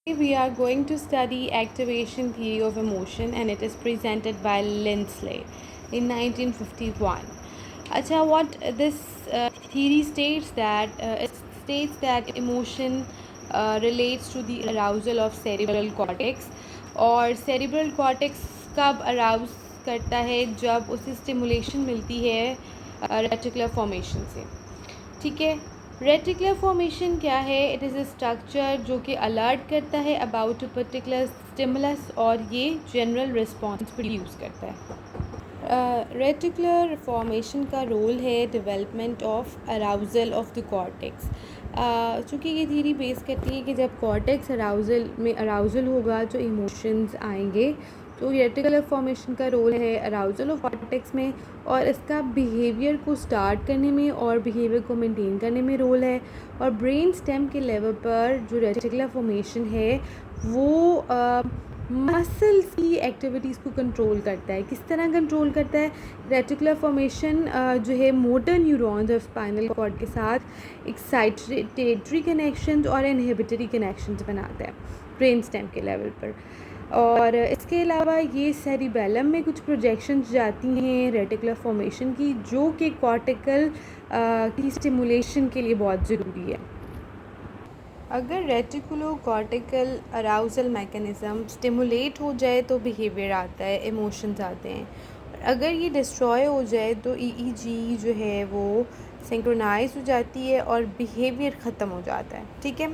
We are going to study activation theory of emotion and it is presented by Lindsley in 1951. What this theory states that emotion relates to the arousal of cerebral cortex और cerebral cortex कब arouse करता है जब उसे stimulation मिलती है reticular formation से. ठीक है. रेटिकुलर फॉर्मेशन क्या है? इट इज़ अ स्ट्रक्चर जो कि अलर्ट करता है अबाउट अ पर्टिकुलर स्टिमुलस और ये जनरल रिस्पॉन्स प्रोड्यूस करता है. रेटिकुलर फॉर्मेशन का रोल है development of arousal of the cortex. चूँकि ये थ्योरी बेस करती है कि जब कॉर्टेक्स अराउजल होगा जो इमोशंस आएंगे, तो रेटिकुलर फॉर्मेशन का रोल है अराउजल ऑफ कॉर्टेक्स में और इसका बिहेवियर को स्टार्ट करने में और बिहेवियर को मेंटेन करने में रोल है. और ब्रेन स्टेम के लेवल पर जो रेटिकुलर फॉर्मेशन है वो मसल्स की एक्टिविटीज़ को कंट्रोल करता है. किस तरह कंट्रोल करता है? रेटिकुलर फॉर्मेशन जो है मोटर न्यूरॉन्स और स्पाइनल कॉर्ड के साथ एक्साइटेटरी कनेक्शंस और इनहिबिटरी कनेक्शंस बनाता है ब्रेन स्टेम के लेवल पर. और इसके अलावा ये सेरिबेलम में कुछ प्रोजेक्शंस जाती हैं रेटिकुलर फॉर्मेशन की, जो कि कॉर्टिकल की स्टिमुलेशन के लिए बहुत ज़रूरी है. अगर reticulo cortical arousal mechanism stimulate हो जाए तो बिहेवियर आता है, इमोशंस आते हैं. और अगर ये डिस्ट्रॉय हो जाए तो ईईजी जो है वो सिंक्रोनाइज हो जाती है और बिहेवियर ख़त्म हो जाता है. ठीक है.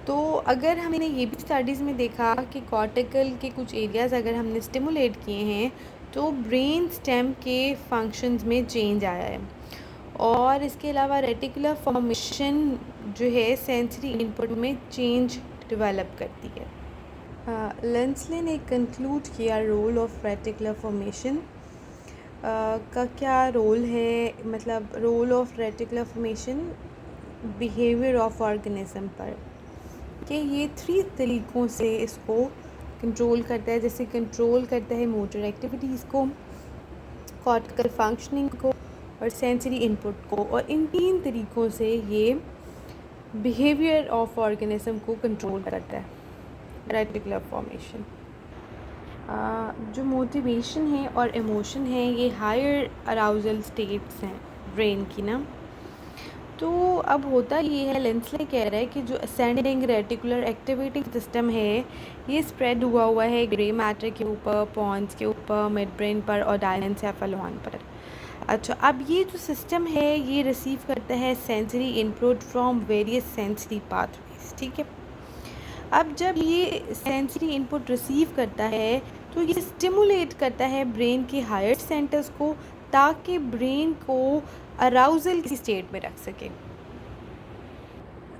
तो अगर हमने ये भी स्टडीज़ में देखा कि कॉर्टिकल के कुछ एरियाज़ अगर हमने स्टिमुलेट किए हैं तो ब्रेन स्टेम के फंक्शंस में चेंज आया है. और इसके अलावा रेटिकुलर फॉर्मेशन जो है सेंसरी इनपुट में चेंज डेवलप करती है. लेंसले ने कंक्लूड किया रोल ऑफ रेटिकुलर फॉर्मेशन का क्या रोल है, मतलब role of reticular formation behaviour of organism पर, कि ये 3 तरीक़ों से इसको कंट्रोल करता है. जैसे कंट्रोल करता है मोटर एक्टिविटीज़ को, कॉर्टिकल फंक्शनिंग को और सेंसरी इनपुट को. और इन 3 तरीक़ों से ये बिहेवियर ऑफ ऑर्गेनिज्म को कंट्रोल करता है रेटिकुलर फॉर्मेशन. जो मोटिवेशन है और इमोशन है ये हायर अराउजल स्टेट्स हैं ब्रेन की ना. तो अब होता ये है, लेंसले कह रहा है कि जो असेंडिंग रेटिकुलर एक्टिवेटिंग सिस्टम है ये स्प्रेड हुआ है ग्रे मैटर के ऊपर, पॉन्स के ऊपर, मिड ब्रेन पर और डायनेंसेफेलॉन पर. अच्छा, अब ये जो सिस्टम है ये रिसीव करता है sensory input from various sensory pathways. ठीक है. अब जब ये सेंसरी इनपुट रिसीव करता है तो ये स्टिमुलेट करता है ब्रेन के हायर सेंटर्स को ताकि ब्रेन को अराउजल की स्टेट में रख सके.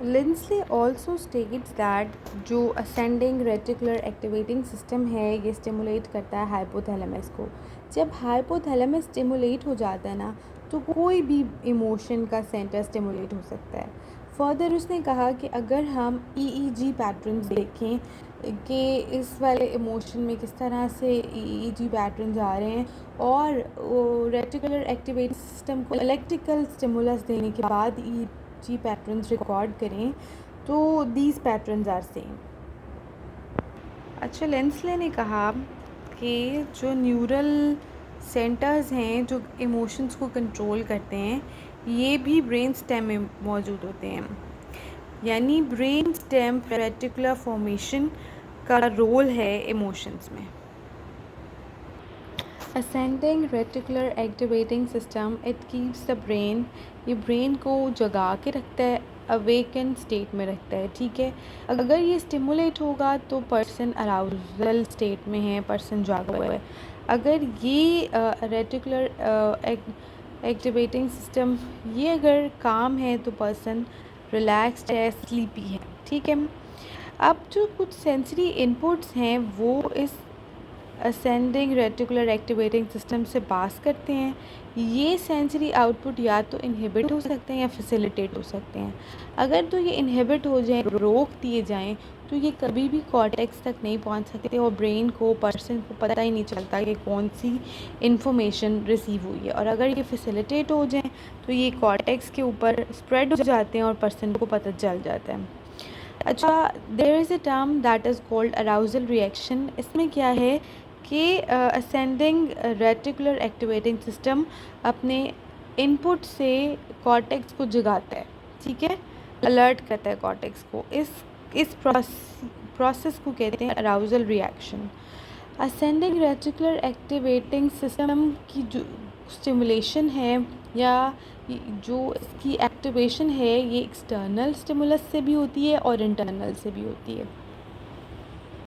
लिंसले ऑल्सो स्टेट्स दैट जो असेंडिंग रेटिकुलर एक्टिवेटिंग सिस्टम है ये स्टिमुलेट करता है हाइपोथैलेमस को. जब हाइपोथैलेमस स्टिमुलेट हो जाता है ना तो कोई भी इमोशन का सेंटर स्टिमुलेट हो सकता है. फर्दर उसने कहा कि अगर हम ईईजी पैटर्न्स देखें कि इस वाले इमोशन में किस तरह से ईईजी पैटर्न्स आ रहे हैं और रेटिकुलर एक्टिवेटिंग सिस्टम को इलेक्ट्रिकल स्टिमुलस देने के बाद ईईजी पैटर्न्स रिकॉर्ड करें तो दीज पैटर्न्स आर सेम. अच्छा, लेंसले ने कहा कि जो न्यूरल सेंटर्स हैं जो इमोशंस को कंट्रोल करते हैं ये भी ब्रेन स्टेम में मौजूद होते हैं. यानी ब्रेन स्टेम रेटिकुलर फॉर्मेशन का रोल है इमोशंस में. Ascending reticular activating system it keeps the brain, ये ब्रेन को जगा के रखता है, अवेकन स्टेट में रखता है. ठीक है. अगर ये स्टिमुलेट होगा तो पर्सन अराउजल स्टेट में है, पर्सन जागा हुआ है. अगर ये रेटिकुलर एक्टिवेटिंग सिस्टम ये अगर काम है तो पर्सन रिलैक्स्ड है, स्लीपी है. ठीक है. अब जो कुछ सेंसरी इनपुट्स हैं वो इस असेंडिंग रेटिकुलर एक्टिवेटिंग सिस्टम से पास करते हैं. ये सेंसरी आउटपुट या तो इनहिबिट हो सकते हैं या फैसिलिटेट हो सकते हैं. अगर तो ये इनहिबिट हो जाए, रोक दिए जाएं, तो ये कभी भी कॉर्टेक्स तक नहीं पहुंच सकते और ब्रेन को, पर्सन को पता ही नहीं चलता कि कौन सी इन्फॉर्मेशन रिसीव हुई है. और अगर ये फैसिलिटेट हो जाएं तो ये कॉर्टेक्स के ऊपर स्प्रेड हो जाते हैं और पर्सन को पता चल जाता है. अच्छा, there is a term that is called arousal reaction. इसमें क्या है कि असेंडिंग रेटिकुलर एक्टिवेटिंग सिस्टम अपने इनपुट से कॉर्टेक्स को जगाता है, ठीक है, अलर्ट करता है कॉर्टेक्स को। इस प्रोसेस को कहते हैं arousal reaction. Ascending reticular activating system की जो स्टिमुलेशन है या जो इसकी एक्टिवेशन है, ये एक्सटर्नल स्टिमुलस से भी होती है और इंटरनल से भी होती है।